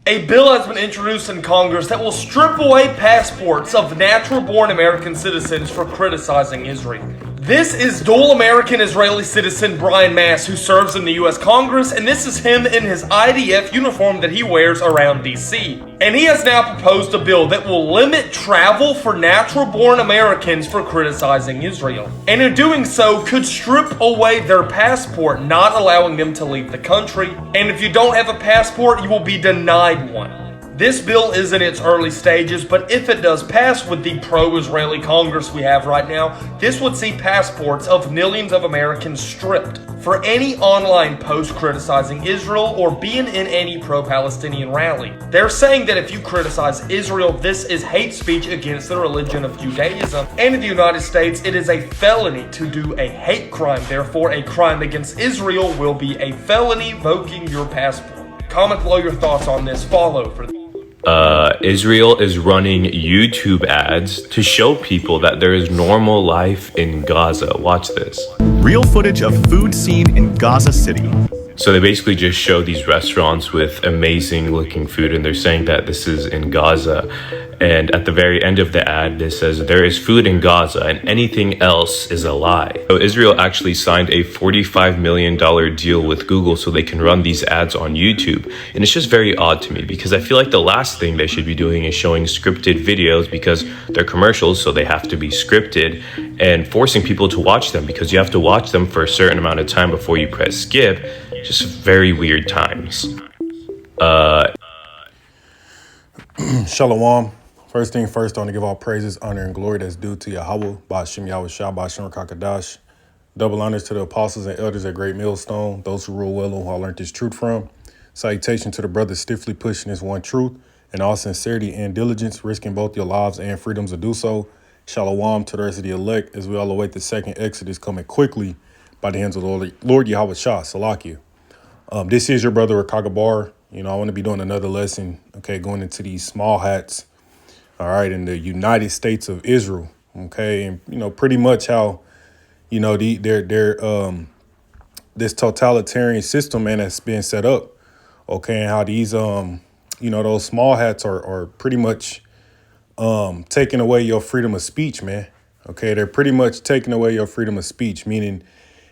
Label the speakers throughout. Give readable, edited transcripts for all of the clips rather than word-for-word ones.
Speaker 1: A bill has been introduced in Congress that will strip away passports of natural-born American citizens for criticizing Israel. This is dual American Israeli citizen Brian Mass, who serves in the U.S. Congress, and this is him in his IDF uniform that he wears around D.C. And he has now proposed a bill that will limit travel for natural-born Americans for criticizing Israel. And in doing so, could strip away their passport, not allowing them to leave the country. And if you don't have a passport, you will be denied one. This bill is in its early stages, but if it does pass with the pro-Israeli Congress we have right now, this would see passports of millions of Americans stripped for any online post criticizing Israel or being in any pro-Palestinian rally. They're saying that if you criticize Israel, this is hate speech against the religion of Judaism, and in the United States, it is a felony to do a hate crime. Therefore, a crime against Israel will be a felony, revoking your passport. Comment below your thoughts on this. Follow for
Speaker 2: Israel is running YouTube ads to show people that there is normal life in Gaza. Watch this.
Speaker 3: Real footage of food scene in Gaza City.
Speaker 2: So they basically just show these restaurants with amazing looking food, and they're saying that this is in Gaza. And at the very end of the ad, it says, there is food in Gaza and anything else is a lie. So Israel actually signed a $45 million deal with Google so they can run these ads on YouTube. And it's just very odd to me because I feel like the last thing they should be doing is showing scripted videos because they're commercials, so they have to be scripted, and forcing people to watch them because you have to watch them for a certain amount of time before you press skip. Just very weird times.
Speaker 4: Shalom. First thing first, I want to give all praises, honor, and glory that's due to Yahweh, Ba'ashem Yahweh Shah, Ba'ashem Rakakadash. Double honors to the apostles and elders at Great Millstone, those who rule well and who I learned this truth from. Salutation to the brothers stiffly pushing this one truth in all sincerity and diligence, risking both your lives and freedoms to do so. Shalom to the rest of the elect as we all await the second Exodus coming quickly by the hands of the Lord Yahweh Shah, Salakia. This is your brother Rakagabar. I want to be doing another lesson, going into these small hats. All right, in the United States of Israel, and pretty much how, this totalitarian system, man, that's been set up, and how these, those small hats are pretty much taking away your freedom of speech, man. They're pretty much taking away your freedom of speech, meaning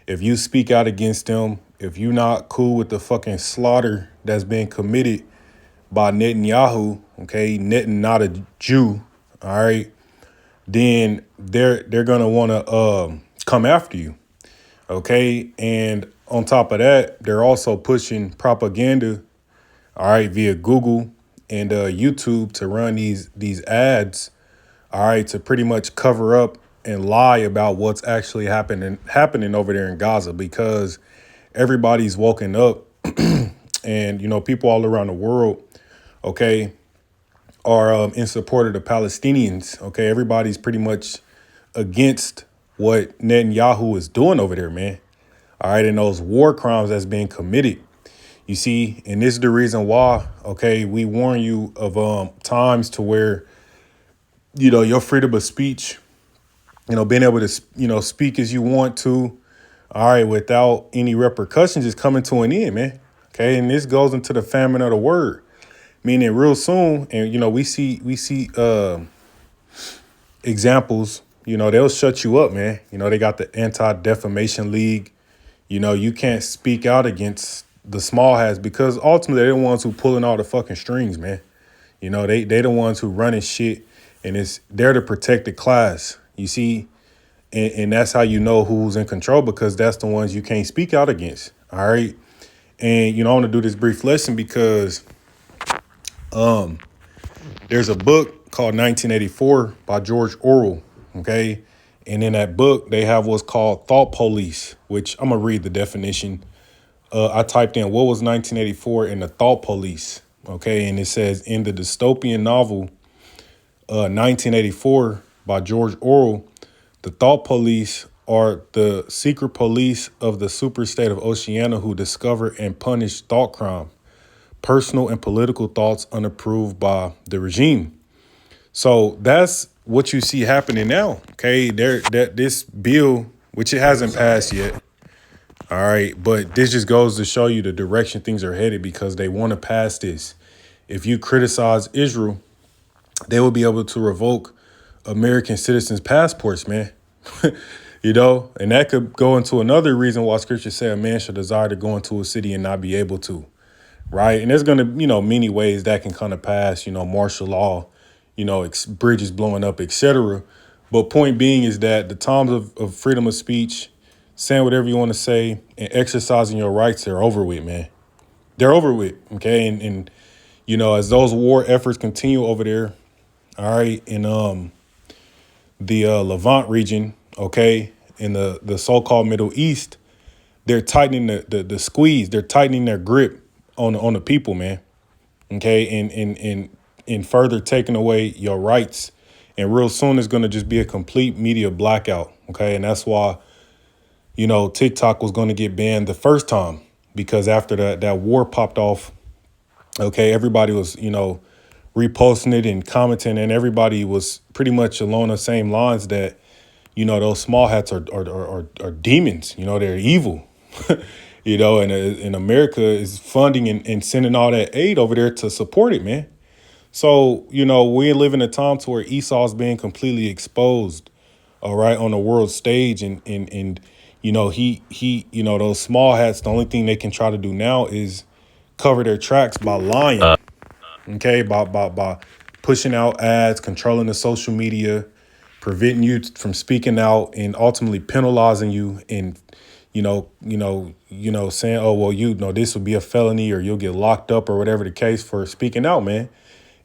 Speaker 4: if you speak out against them, if you're not cool with the fucking slaughter that's been committed by Netanyahu, Netanyahu not a Jew, all right, then they're gonna want to come after you, and on top of that, they're also pushing propaganda, all right, via Google and YouTube to run these ads, all right, to pretty much cover up and lie about what's actually happening over there in Gaza, because everybody's woken up, and people all around the world, are in support of the Palestinians. Everybody's pretty much against what Netanyahu is doing over there, man. All right, and those war crimes that's being committed. You see, and this is the reason why, we warn you of times to where, your freedom of speech, being able to, speak as you want to, all right, without any repercussions is coming to an end, man. And this goes into the famine of the word. Meaning real soon, and we see examples, they'll shut you up, man. They got the Anti-Defamation League. You can't speak out against the small hats because ultimately they're the ones who pulling all the fucking strings, man. They the ones who running shit, and they're the protected class. You see, and that's how you know who's in control, because that's the ones you can't speak out against. All right. And, I want to do this brief lesson because there's a book called 1984 by George Orwell. And in that book, they have what's called thought police, which I'm going to read the definition. I typed in what was 1984 in the thought police. And it says in the dystopian novel 1984 by George Orwell, the thought police are the secret police of the superstate of Oceania who discover and punish thought crime, personal and political thoughts unapproved by the regime. So that's what you see happening now. This bill, which it hasn't passed yet. All right. But this just goes to show you the direction things are headed, because they want to pass this. if you criticize Israel, they will be able to revoke American citizens' passports, man. And that could go into another reason why scripture say a man should desire to go into a city and not be able to, right? And there's going to, many ways that can kind of pass, martial law, bridges blowing up, etc. But point being is that the times of freedom of speech, saying whatever you want to say and exercising your rights are over with, man. They're over with, okay? And as those war efforts continue over there, all right, in the Levant region, okay, in the so-called Middle East, they're tightening the squeeze. They're tightening their grip on the people, man. Okay, and further taking away your rights. And real soon it's going to just be a complete media blackout. Okay, and that's why, TikTok was going to get banned the first time, because after that war popped off, okay, everybody was, reposting it and commenting, and everybody was pretty much along the same lines that, those small hats are demons. They're evil. And America is funding and sending all that aid over there to support it, man. So, we live in a time to where Esau's being completely exposed, all right, on the world stage. And he those small hats, the only thing they can try to do now is cover their tracks by lying, okay, by pushing out ads, controlling the social media, preventing you from speaking out, and ultimately penalizing you and, saying, oh, well, this will be a felony or you'll get locked up or whatever the case for speaking out, man.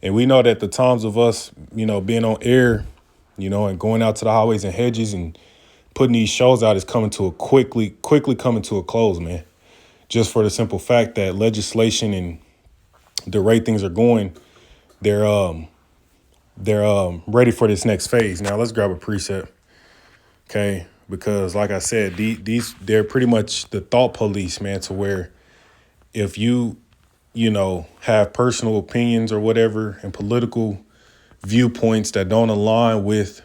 Speaker 4: And we know that the times of us, being on air, and going out to the highways and hedges and putting these shows out is coming to a quickly coming to a close, man. Just for the simple fact that legislation and the rate things are going, they're ready for this next phase. Now let's grab a preset, okay? Because like I said, they're pretty much the thought police, man. To where if you have personal opinions or whatever and political viewpoints that don't align with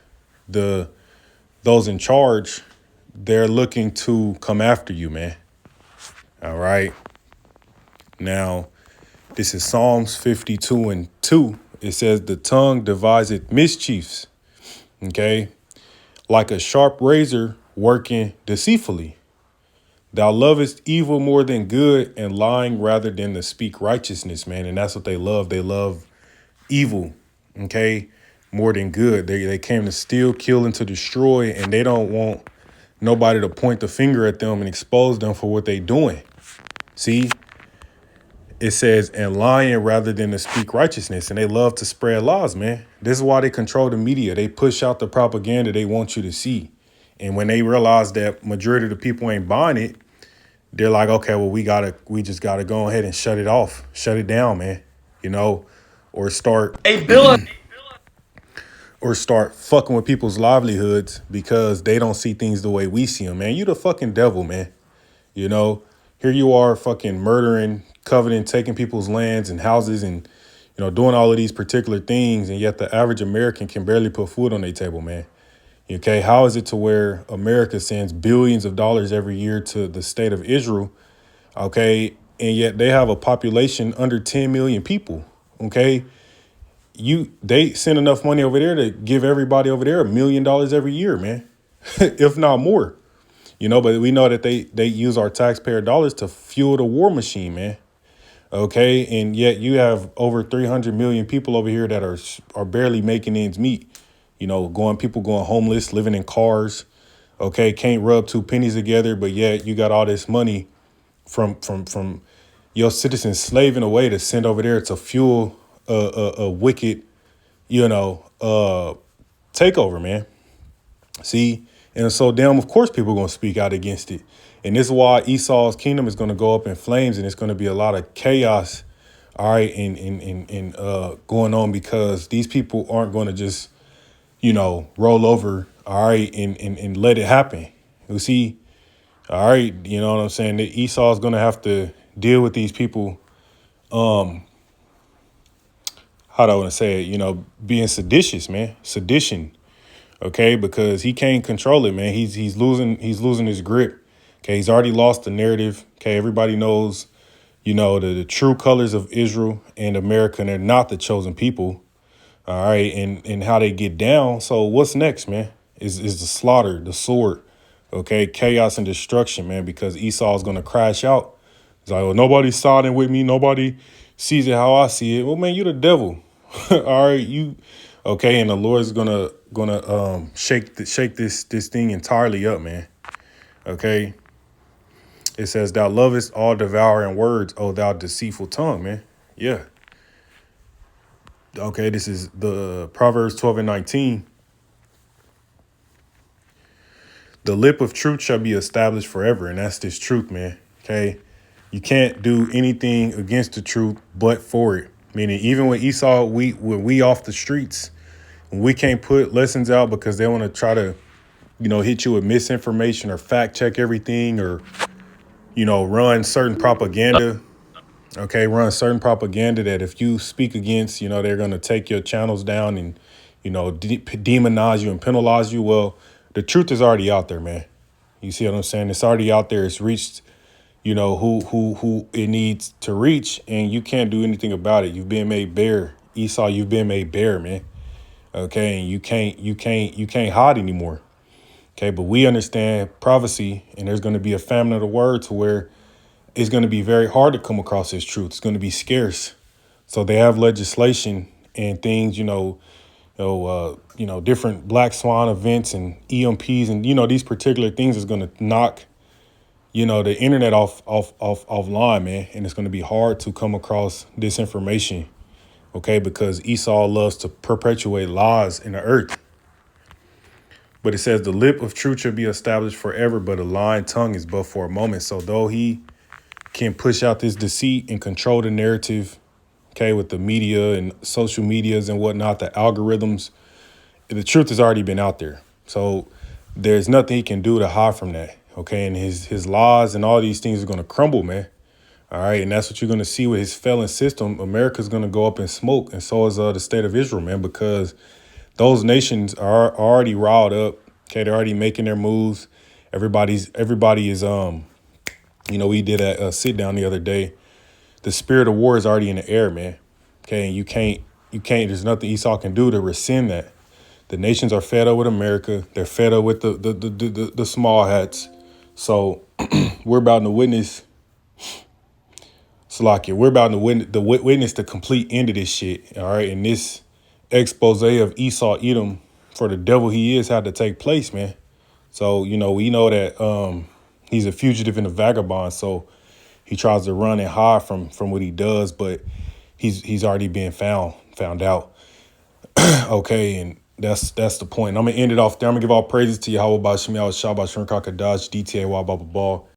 Speaker 4: those in charge, they're looking to come after you, man. All right. Now, this is Psalms 52:2. It says, the tongue deviseth mischiefs, okay, like a sharp razor working deceitfully. Thou lovest evil more than good, and lying rather than to speak righteousness, man. And that's what they love. They love evil, okay, more than good. They came to steal, kill, and to destroy, and they don't want nobody to point the finger at them and expose them for what they doing. See, it says, and lying rather than to speak righteousness. And they love to spread lies, man. This is why they control the media. They push out the propaganda they want you to see. And when they realize that majority of the people ain't buying it, they're like, okay, well, we just gotta go ahead and shut it down, man. Or start or start fucking with people's livelihoods because they don't see things the way we see them, man. You the fucking devil, man. Here you are fucking murdering, coveting, taking people's lands and houses and, doing all of these particular things. And yet the average American can barely put food on their table, man. Okay, how is it to where America sends billions of dollars every year to the state of Israel, okay, and yet they have a population under 10 million people, okay? They send enough money over there to give everybody over there $1 million every year, man, if not more, but we know that they use our taxpayer dollars to fuel the war machine, man. Okay, and yet you have over 300 million people over here that are barely making ends meet. People going homeless, living in cars, okay, can't rub two pennies together, but yet you got all this money from your citizens slaving away to send over there to fuel a wicked, takeover, man. See, and so of course people are going to speak out against it. And this is why Esau's kingdom is going to go up in flames, and it's going to be a lot of chaos, all right, and going on, because these people aren't going to just roll over, all right, and let it happen. You see, all right, you know what I'm saying? That Esau's going to have to deal with these people, how do I want to say it, being seditious, man, sedition, okay, because he can't control it, man. He's losing his grip, okay, he's already lost the narrative, okay, everybody knows, you know, the true colors of Israel and America, and they're not the chosen people. All right, and how they get down. So what's next, man? Is the slaughter, the sword, okay, chaos and destruction, man, because Esau is gonna crash out. It's like, well, nobody's siding with me, nobody sees it how I see it. Well, man, you the devil. All right, you okay, and the Lord's gonna shake this thing entirely up, man. Okay. It says, thou lovest all devouring words, O thou deceitful tongue, man. Yeah. Okay, this is the Proverbs 12 and 19. The lip of truth shall be established forever, and that's this truth, man. Okay. You can't do anything against the truth but for it. Meaning, even when Esau, when we off the streets, we can't put lessons out because they want to try to, you know, hit you with misinformation or fact check everything, or, you know, run certain propaganda. Okay, run certain propaganda that if you speak against, you know, they're going to take your channels down and, you know, demonize you and penalize you. Well, the truth is already out there, man. You see what I'm saying? It's already out there. It's reached, you know, who it needs to reach, and you can't do anything about it. You've been made bare. Esau, you've been made bare, man. Okay, and you can't hide anymore. Okay, but we understand prophecy, and there's going to be a famine of the word to where it's going to be very hard to come across this truth. It's going to be scarce. So they have legislation and things, different black swan events and EMPs, and, you know, these particular things is going to knock, you know, the internet offline, man. And it's going to be hard to come across this information. Okay, because Esau loves to perpetuate lies in the earth. But it says the lip of truth shall be established forever, but a lying tongue is but for a moment. So though he can push out this deceit and control the narrative, okay, with the media and social medias and whatnot, the algorithms, the truth has already been out there. So there's nothing he can do to hide from that, okay? And his laws and all these things are going to crumble, man. All right, and that's what you're going to see with his failing system. America's going to go up in smoke, and so is the state of Israel, man, because those nations are already riled up. Okay, they're already making their moves. Everybody is we did a sit down the other day. The spirit of war is already in the air, man. Okay, and you can't. There's nothing Esau can do to rescind that. The nations are fed up with America. They're fed up with the small hats. So we're about to witness. Salakia, we're about to witness the complete end of this shit. All right, and this expose of Esau Edom for the devil he is had to take place, man. So, you know, we know that he's a fugitive and a vagabond. So he tries to run and hide from what he does, but he's already been found out. Okay, and that's the point. I'm gonna end it off there. I'm gonna give all praises to Yahweh Bashim Yahweh Shabbat Shem Kakadash DTA Baba Ball.